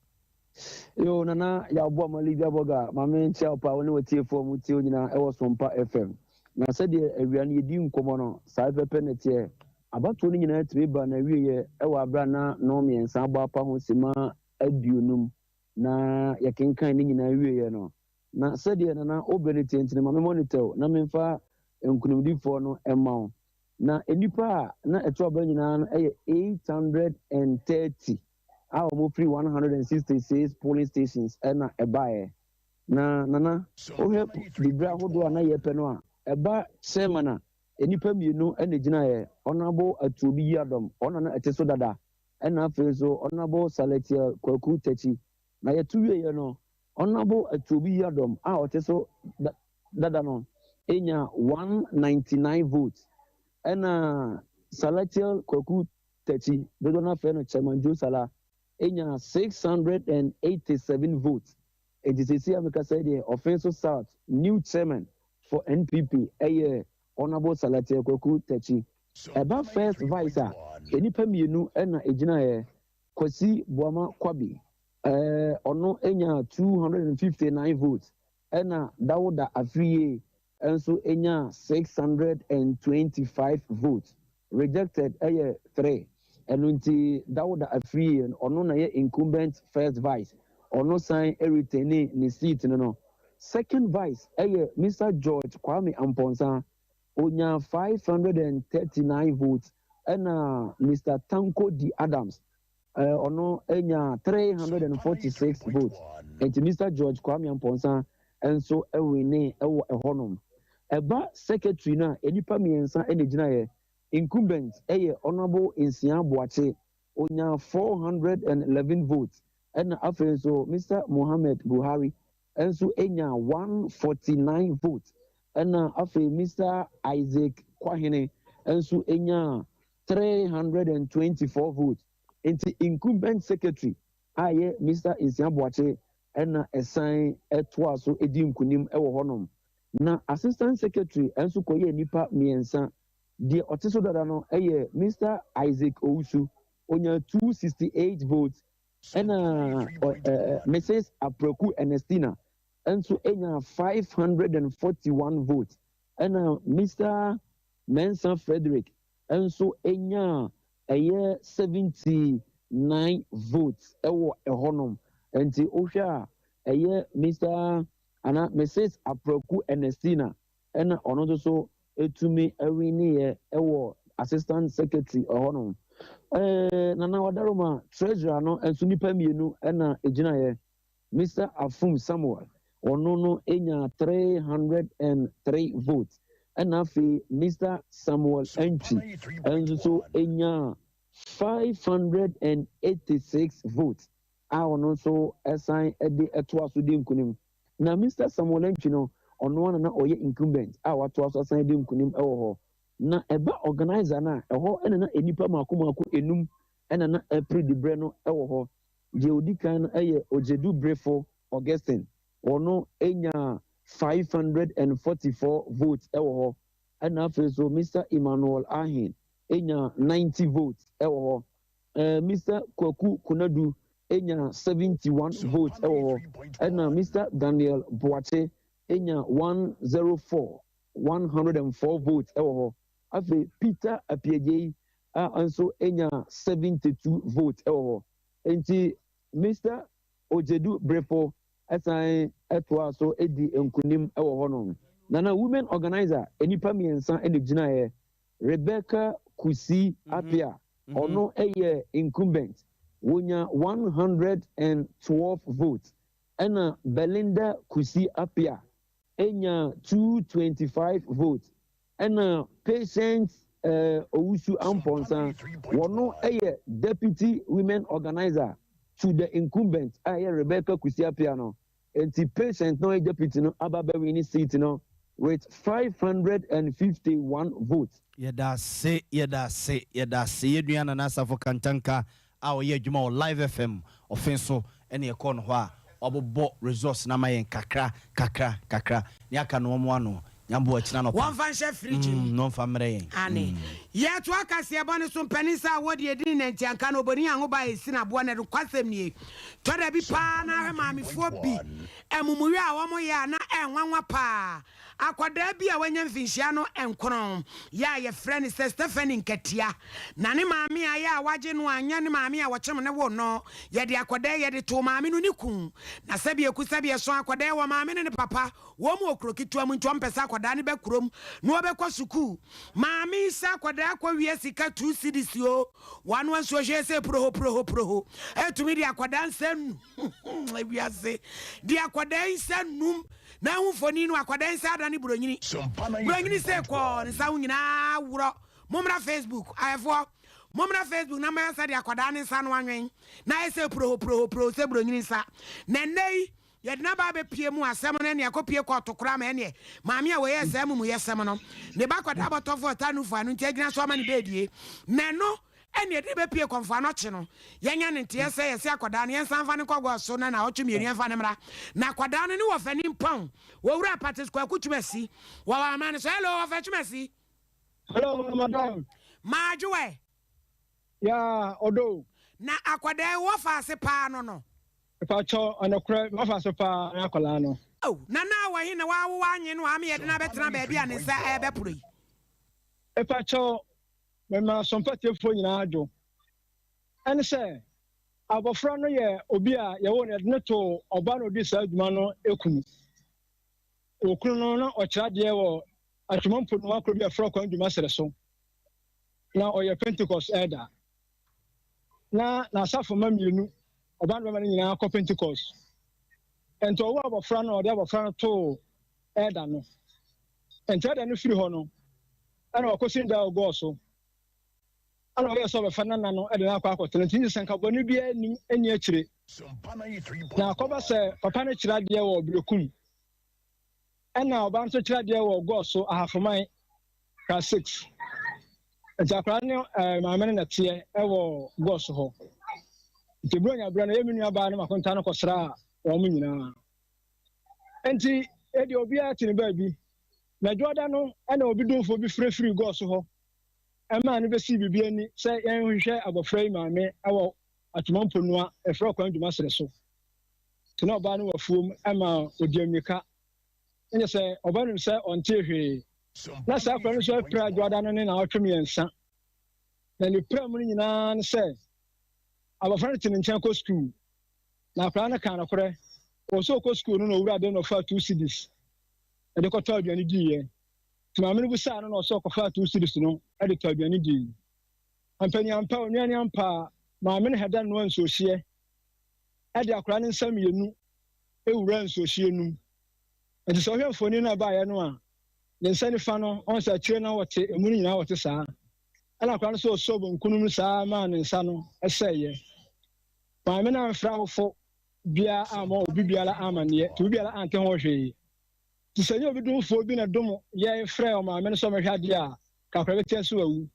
Yo nana ya bo Malivia Boga ma me ntia pa woni watiefo mu tie onyina e wo Sompa FM. Na se de awia na yedi nkomo no sa pepe ne tie abato no nyina triba na wiye e wa bra na no miensa agba pa ho sima aduonum na yekenkan ne nyina wiye no na sɛdeɛ nana obenete ntene ma me monitor na memfa nkunumdifo no emaw na enipa na ɛto aba nyina no ɛyɛ 830 a ɔmo free 166 polling stations ɛna ɛbaeɛ na nana ohwɛ bibra hodo na yɛpɛ no a ɛba chairman a enipa mienu ɛna gyinaeɛ ɔnabo atuobi yadom ɔna na ɛte so dada ɛna afei so ɔnabo Salatia Kwaku Tachi na yɛtu wiye no Honorable Atuobi Yadom, so dada no, enya 199 votes. And Salatia Kwaku Tachi, the donor friend Chairman Joe Sala, enya 687 votes. It is a Siamika said the offensive South, new chairman for NPP, Honorable Salatia Kwaku Tachi. About first vice, any pemienu and ejina Kwasi Boama Kwabi. Ono enya 259 votes ena Dawuda Afriye enso enya 625 votes rejected 3 enunti Dawuda Afriye ono na ye incumbent first vice ono sign retain ni seat no second vice Mr. George Kwame Amponsa onya 539 votes ena Mr. Tanko D Adams ono enya 346 votes and Mr. George Kwame Amponsa enso ewini ewo ehonom eba secretary na enipa miensa enegyina incumbent honorable Insia Boache onya 411 votes and after so Mr. Mohammed Buhari enso enya 149 votes and after Mr. Isaac Kwahine enso enya 324 votes. Into incumbent secretary, Mr. Insiabuache, and a sign at Twaso Edim Kunim Ewohonom. Na assistant secretary, and Sukoye Nipa Miensa, the Otiso Dadano, Mr. Isaac Ousu, onya 268 votes, and Mrs. Aproku Ernestina, and so enya 541 votes, and Mr. Mensa Frederick, and so enya 79 votes ewo ehonom enti ohwa Mr. ana Mrs. Aproku Ernestina ena ono so etumi ewini ewo assistant secretary ehonom nana wadaroma treasurer no enso nipa mienu ena ejina Mr. Afum Samuel ono no enya 303 votes ena fi Mr. Samuel Enchi enso so enya 586 votes. Ono so assign etwaso di nkunim. Na Mr. Samuel Enchi no ono na oye incumbent watwaso assign di nkunim ewo ho. Na eba organizer na eho ena na enipa mako enum ena na April Dibre no ewo ho. Je odikan no Ojedu Brefo Augustine. Ono enya 544 votes ewo ho. Ena afi so Mr. Emmanuel Ahin enya 90 votes ewo Mr. Kwaku Kunadu enya 71 votes ewo ena Mr. Daniel Boache enya 104 votes ewo afi Peter Apiejei also enya 72 votes ewo enti Mr. Ojedu Brefo assign etwa so edi enkunim ewo hono nana women organizer enipa miensa enegyina Rebecca Kusi Apia ono incumbent wonya 112 votes ena Belinda Kusi Apia enya 225 votes ena Patience Owusu Amponsa wono deputy women organizer to the incumbent Rebecca Kusi Apia no enti Patience no deputy no ababawini seat no with 551 votes. Yedase yeduana nasa for kantanka a ye adwuma o Live FM offenso ene ekɔ no hɔ a obobo resource na mayen kakra ni aka no mo ano nyambo akina no one fan chef fridge no famre ane ye to aka se bone so panisa wodi edin na ntianka no boni an ho ba esi na bo na de kwasem nie to da bi pa na maamefo bi emumuwi a wo mo ya na enwanwa pa akwada bi a wanya mfinhia no enkron ya ye friend se Stephanie Nkatia na ne maame a ya waje no anya ne maame a wokyem ne wo no ye de akwada ye de to maame no ni kun na sabi ekusabi so akwada wo maame ne papa wo mo okrokitu am ntwom pesa akwada ne be kurom no obekɔ suku maame sa akwada akɔ wie sika 2 cedis o wanu anso hwe se proho etumi de akwada nsam ebiase de akwada nsam na humfoni no akwada nsa ada ne bronyini se ko nsa nyina wuro momra Facebook ayefo momra Facebook na ma sa de akwada ne nsa no anwen na ese proho se bronyini nsa na nei ye de na ba be pie mu asem no ne akopie ko tokora ma ne maame a we ye asem mu ye sem no ne ba kwada botofo tanu fa no ntia so ama ne bedie na no ene de be pie konfa no che no yenya ne ntia se yese akwada ne yensan fa ne kogwo so na otwumi enu yenfa ne mra na akwada no ne wo fa ni mpon wo wura parties kwa kutwumasi wo wa ma ne so hello wo fa twumasi hello madam majuwe ya odo na akwada wo fa se pa no Pacho anokre mafaso pa akola no. Oh, na wa hi na wa anyi no am ye de na betena ba bia ne sa ebe puri. Pacho me ma Sompa tiefo nyina adwo. Ene se abofra no ye obi a ye wo ne to oba no di sa adwuma no ekunu. Okunu no na okira de wo atwompo no akoro bi afra kwa adwuma sere so. Na oye Pentecost elder. Na asafo mamienu oban bema nyina akọ Pentecost ento owo abofra no ode abofra no to elder no ento elder no firi ho no ana wakosi nda ogo so ana oye so be fa nana no ede na akọ akọtene tinyi senka bonu bia ni eni akire na akoba se papa no kira de wo brekum ana oban so kira de wo ogo so ahafoman ka 6 ento akra ne maamene na tie e wo go so ho Tibronya brana yeminu aba na makonta no kosra o mu nyina enti edi obi atini baabi na joda no ana obi donfo bi frefri go so ho ema ne besi bibia ani se yen hwehwe abofra yi maame awo atumampo no a efra kwan duma sere so tino oba no wafuom ema odiamika enye se oba no se onte hwe na sa kwan no so pra joda no ne na otwem yensa na ni pram no nyina ne se abafra tin nchen ko school na akra na kan akore o so ko school no wura de no fa 2 cedis e de ko to aduani diye timame no busa no so ko fa 2 cedis no e de to aduani di ampani ampa onuani ampa maame no heda no anso hie e de akra ne nsam yenu e wura anso hie num e de so hwe mfoni na ba ye no a ne nsani fa no on sa kire na wote emunu nyina wote saa ana akra no so bo nkunum saa ma ne nsa no eseye maame na mfra wofo bia ama obi biala amane to biala ante ho hwe ti sanye obi dumfo bi na dum ye frɛ o maame no so mehwa de a kakra betia so awu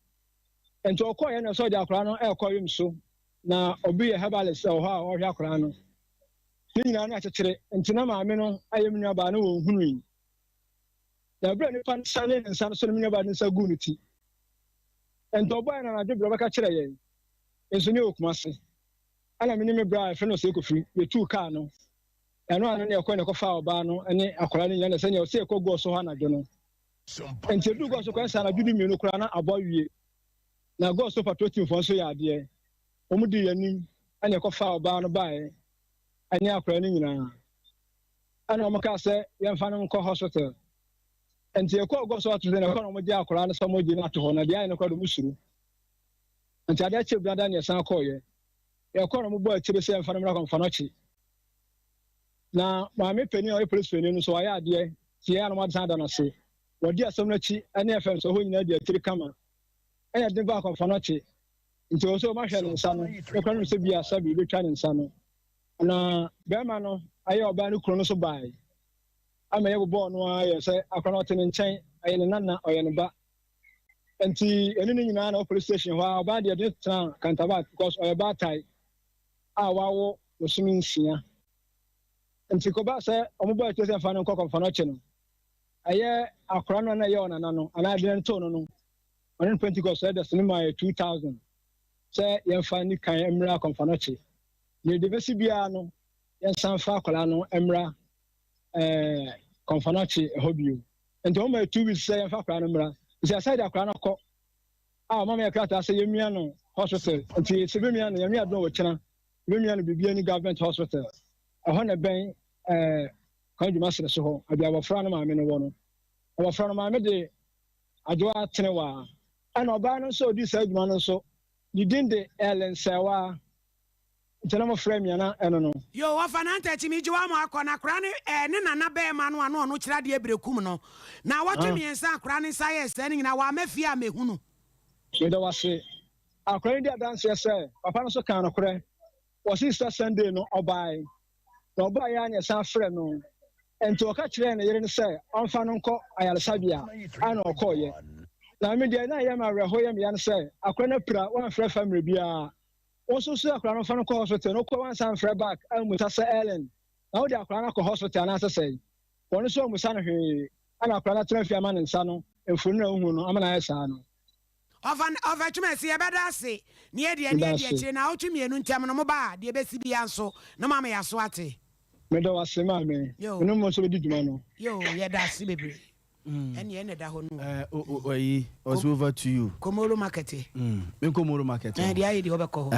ento okoye na so de akra no ekoyim so na obi ye herbalist o ha o hwa akra no ni nyina na akyekyere ntina maame no ayem nua ba no wo hunu yi na bra ni pan sane nsa no so ni ba nsa gu no ti ento boy na na de bra baka kyerɛ ye enso ni okumase ana mini me bra friend no se ko free we two car no eno anu ne ekọ ne ko fa oba no ene akora ne yana se ne o se ko go so ha na jo no enti du go so ko sa na judu mi no kura na abowie na go so patroti fo so ya de omu di yanim ene ko fa oba no bae ene akora ne nyina ana o maka se ye fa no ko hospital enti e ko go so atu ne ko no mo di akora no so mo di na to ho na de ai ne ko do musuru enti ade che brada ne san ko ye ekoro mo bo akire se mfa no mra kon fa no chi na maame pani o police pani no so aya ade tie ya no ma dan da no se wodi asem no chi ene fm so ho nyina de akire kama enya de ba kon fa no chi nti o so ma hwe no nsa no ekoro no se bia sabi be twa ne nsa no na be ma no aya oba no kuro no so bai ama ye bo no aye se akoro no te ne nchen aye ne nana oye ne ba nti eno ni nyina na police station wa oba de de tran Kantabat because o ba tai a wawo osumi nsia nti ko ba se omo to se fa no kokon fa no che no aye akora no na ye onana no ana de nto no no on Pentecost said the cinema 2000 say ye fa ni kan emra konfa no che ne de besi bia no ye san fa akora no emra konfa no che hobio nti o ma 2 weeks say ye fa akora no emra say aside akora no ko mama ya krata say ye mia no hospital nti se be mia no ye mia do wo chena be mia no bibia ni government hospital na ben kan djuma sere so ho abi abofra no maame no wo no abofra no maame de adwoa tenewa ana oba no so di sa djuma no so you didn't the Ellen Sawa Tenamo frame yana eno. Yo wafananta chimi jiwa mo akona krani ne nana be ma no ano no kira de ebrekum no na watwe miensa krani science ni na wa mafia mehunu so da wase akrani dia dance say papa no so kan no kre o sister Sunday no obai no obai ya nya san frɛ no ento ka kire ne yere ne say onfa no nko ayaresabia ana okoye na me dia na ya ma reho ya me ya ne say akrani pra wan frɛ family bia also say akra no fa no hospital no ko wan san frɛ back amuta say Ellen na wo di akra no hospital na say won so musa no hwe ana akra na trafia ma ne nsa no efunu na hu no amana ya sa no of twemesi e beda ase ne e de kire na otwemienu ntem no mo ba de besi bia nso no mama ya so ate me do ase ma me no mo so be di djuma no yo ye da ase bebre ene da ho no oyi was over to you Komoro market me Komoro market de ayi de obekọ ho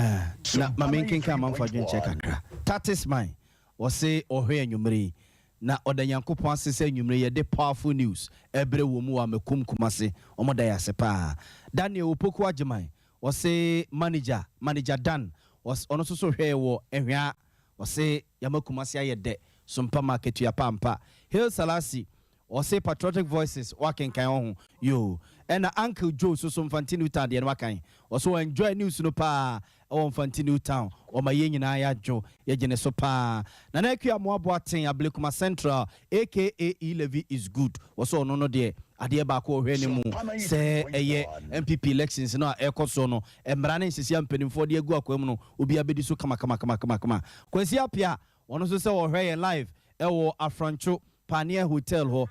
na ma me nkenka man fa dwen check akra that is mine o say ohwe anwumre na odanyankopon asese anwumre ye de powerful news ebre wo mu wa mekum kumase omoda ya sepa Daniel Opoku Ajeman o say manager Dan was ono so hwe wo ehwa o say yamakumase ayede Sompa market ya pampa Hill Salasi or say patriotic voices walking kan yo and Uncle Joe so some Fantinu town the wakan also enjoy news no pa on Fantinu town or my yin na ya jo ye jene so pa na na akua mo aboaten Ablekuma Central aka Levy is good also no de ade ba ko hwe ne mu say eye MPP elections no ekoso no emra ne sisi ampanimfo de agu akwam no obi abedi so kama kwasi apia ono so say wo hwe live ewo Afrancho Pania Hotel ho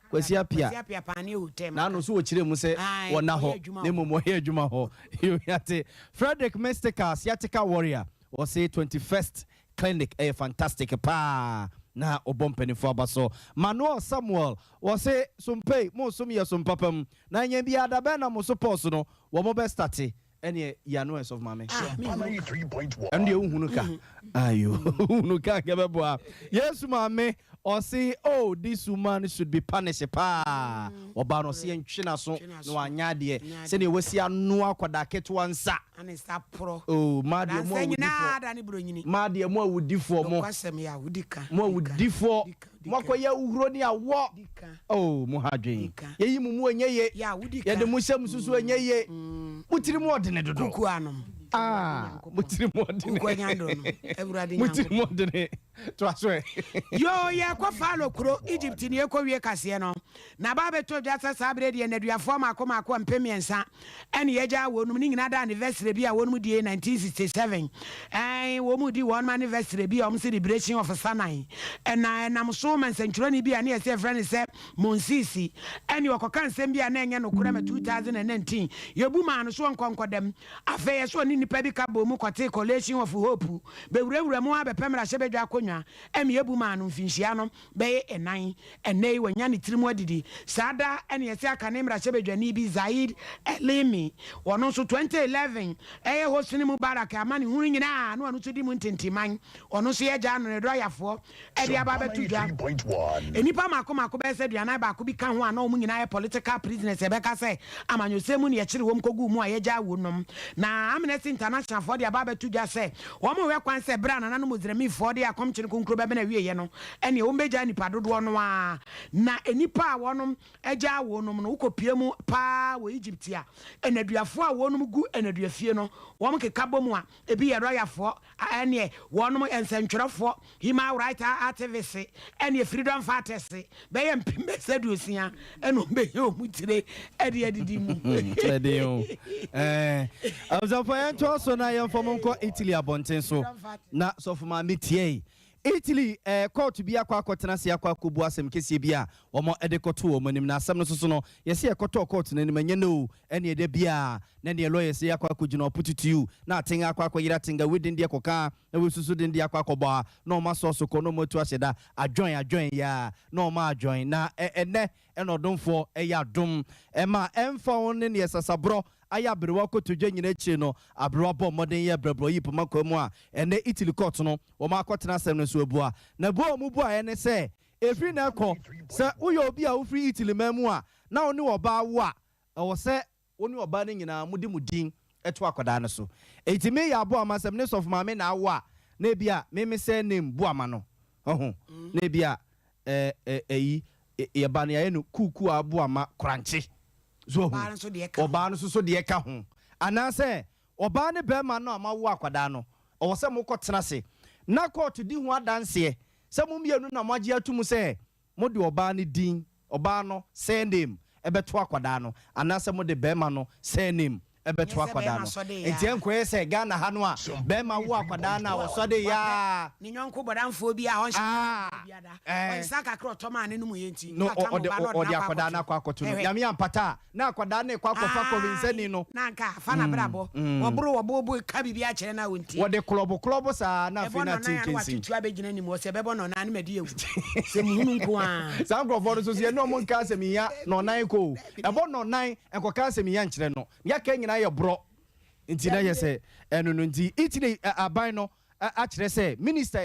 kwasi apia Pania Hotel na no so kire mu se wona ho ne momo he adwuma ho yo yate Frederick Mystica Siatica Warrior o say 21st clinic fantastic pa na obompeni fo abaso Manuel Samuel o say sompe mo so me sompapam na nya bia da be na mo support no wo mo be start ene ya no of mame 3.1 and you hunuka ayo hunuka gebeboa yes mame or say oh this woman should be punished pa oba no se ntwena so no anya de se ne wasi anu akwada keto ansa and start pro oh ma de mo awudifo mo kwasem ya wudika mo awudifo mo akoya uhuro ni awo oh mo hadwen yeyi mu anyeye ya wudika ye de mo hyam susu anyeye mutiri mo odene dodo kuku anom mutiri mo odene kuku anyando no ewurade mutiri mo odene to aswe yo ye kwa falo kro Egypt ni ekowie kase no na ba beto jasa sabre de naduafo makoma mpemiensa ene yeja wonum ni nyina da anniversary bi a wonum die 1967 wo mu di one anniversary bi om celebration of Sanai na namso mansenchuro ni bi a na yese friend se Monsisi ene okoka nsem bi a na enye no kura 2019 yebu ma no so nkonkodem afa ye so ni nipa bi ka bo mu kote collation of hope be wurawura mu abepemra hyebedwa konwa emi yebu ma no mfinhia no be enan enei wanya ne tirimu adidi sada ene yese aka ne mra hyebedwa ni bi Zaid Elimi wono so 2011 hosini Mubarak amani hunu nyina no anu to di mu ntintiman ono so ye ja no ne doyafo edi aba betuja enipa makoma be se duana ba ko bi kan ho ana omu nyina ye political prisoners e be ka se amanyosemu ne ye kire wom kogu mu a ye ja wonom na Amnesty International for the aba betuja se wo mo we kwan se bra na no muzremi for the akom chene konkro be na wie ye no ene wo meja nipa dodo no a na enipa a wonom eja wonom no ukopie mu pa wo Egypt a enaduafo a wonom gu enaduafie no wom keka bomu a ebi ye royafo ene wonom ensentwerefo human rights activists ene freedom fighters be ye mpime seduosia eno be ye omutire ede adidi mu Abzafoyan to so na yem fom nko Italy abonten so na so foma metie Italy court bi akwa akotena se akwa kobu asem kese bia omo edekoto o manim na asem no so no yesi ekoto court na nim anya no ene ede bia na ne lawyer se akwa akogina opututu you na atenga akwa akoyira tinga wedin de koka na wesusu den de akwa akoba na oma so so ko no motu ahyeda adjoin ya na oma adjoin na ene enodonfo eya dom ema emfa won ne yesasabro aya brewa ko to nyina chi no abrewa bo modern ye brebro yi poma kwamu a ene Italy court no wo ma akotena asem no so abua na bo mu bua ene se efri na ko se uyo obi a ufri Italy mamu a na oni oba wo a wo se oni oba ne nyina mudi mudin eto akoda ne so etime ya abo amasem ne sof ma me na wo a na bia me se name bo ama no ho na bia ye ba ne ya no kuku abo ama kranche so oba no so de ka ho anase oba ne be ma no amawo akwada no o se mo kotena se na court di ho adanse se mo mienu na mo age atum se mo de oba ne din oba no say name ebeto akwada no anase mo de be ma no say name ebeto akwada no enti enkoye se Ghana ha no a be ma wo akwada na wo so de ya ni nyonko bodanfo bi a ho biada o saka kro to ma ne no mu yenti no o de akwada na kwa akoto no yame ampata na akwada na kwa kofa ko binsani no na nka fa na brabo wo bro wo bo ka bibia a kire na wonti wo de klobo sa na fi na tinkensi tu abegina ni mo se bebo no na ne medi ewu se muhunu nko a sa nkrofo so se no mo nka se mi ya no nan ko ebo no nan enkoka se mi ya nkire no ya ka nyina ye bro nti na yese eno no nti Italy aban no a kire se minister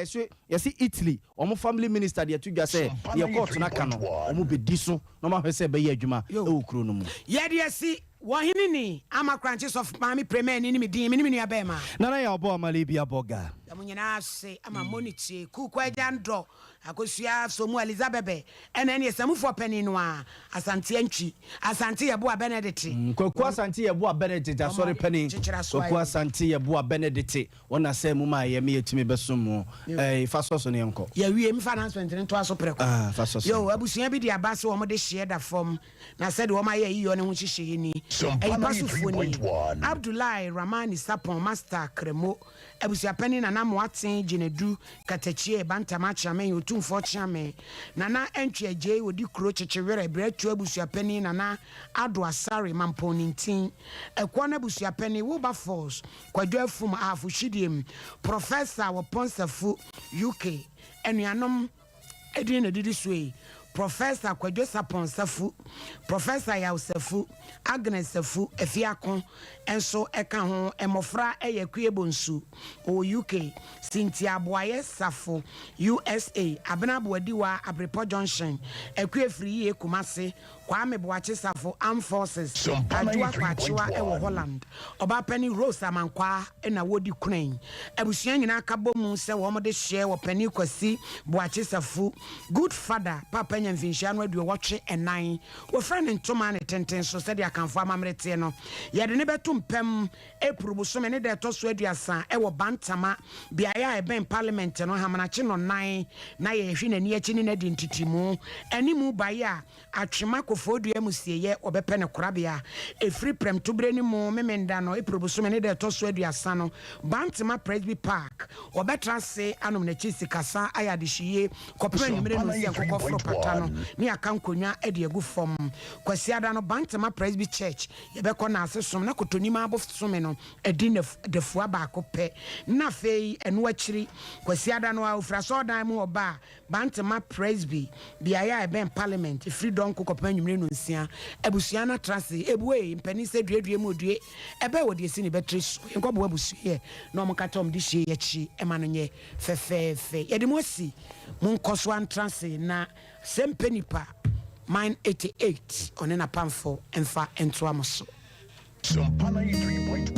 yesi Italy omo family minister de atudwa se ye court na ka no omo bedi so no ma hwese be ye adwuma e wokro no mu ye de yesi wahini ni ama branches of mami premier ni mi din mi ni abema na ya obo amale bia boga amunyina se ama moniti kuku ajando akosua so mu Elizabeth ene ne samufo pani no a asante antwi asante yebo a Benedict kwaku asante yebo a Benedict asori pani kwaku asante yebo a Benedict wona se mu ma ye me yetimi besom fasoso ne enko ya wie mi announcement ne to aso preko fasoso yo abusua bi di abase wo mo de hye da fom na said wo ma ye yiyo ne ho hyehye ni Abdullahi Ramani Sapon Master Kremo abusua pani na mo aten ginedu katachie bantama chame otumfo chame nana entwe aje odi kuro chechewere bretu abusua pani nana ado asare mamponintin ekwo na abusua pani wo ba force kwadwo afum afu hidiem professor wo ponsafu UK enuanom edin na didi suei Professor Kwadwo Sapon Safu, Professor Yausafu, Agnes Safu, Efiakon, enso eka ho emofra eyekue bonsu o UK, Cynthia Boye Safu, USA, Abenabodiwa Abrepo Junction, ekue free Kumase, Kwame Boache Safu, Armed Forces, Ajua Kwachiwa ewo Holland, Oba Penny Rose Amankwa ena wodi Ukraine, ebusua nyina kabo mu se wo mo de share wo Penny Kwasi Boache Safu, good father, Papa Nyamfinshano adu watche enan, wo friend ntoma ne tenten so se de akanfo amamrete no, yede ne betum pem eprobosome ne de toso aduasa ewo bantama biaya eben parliament no hamanache no nan na ye hwe nani achi ne di ntitimu animu baya atwema kofodu emusieye obepe ne korabia efri prem tobreni mu memenda no eprobosome ne de toso aduasa no bantama Presby Park obetra se anom na chi sikasa ayade hwie kopra nyimre no se kokofro patano ni akankonwa ede agu fom kwasiada no bantama Presby Church yebekọ na asesom na kotonima abofsome no edin defua ba kope na fei enu akiri kwasiada no ofra so dan mu oba bantama Presby biaya eben parliament freedom kokopa nwumre no nsia abusua na trase ebuwe mpani se duedue mu due ebe wodi esi ni betri so enkobo abusue na omkatom di hye yachi ema no nye fefefe yede mo si mun koso an trase na sempenipa mine 88 onena pamfo enfa entoamoso Sompa 93.1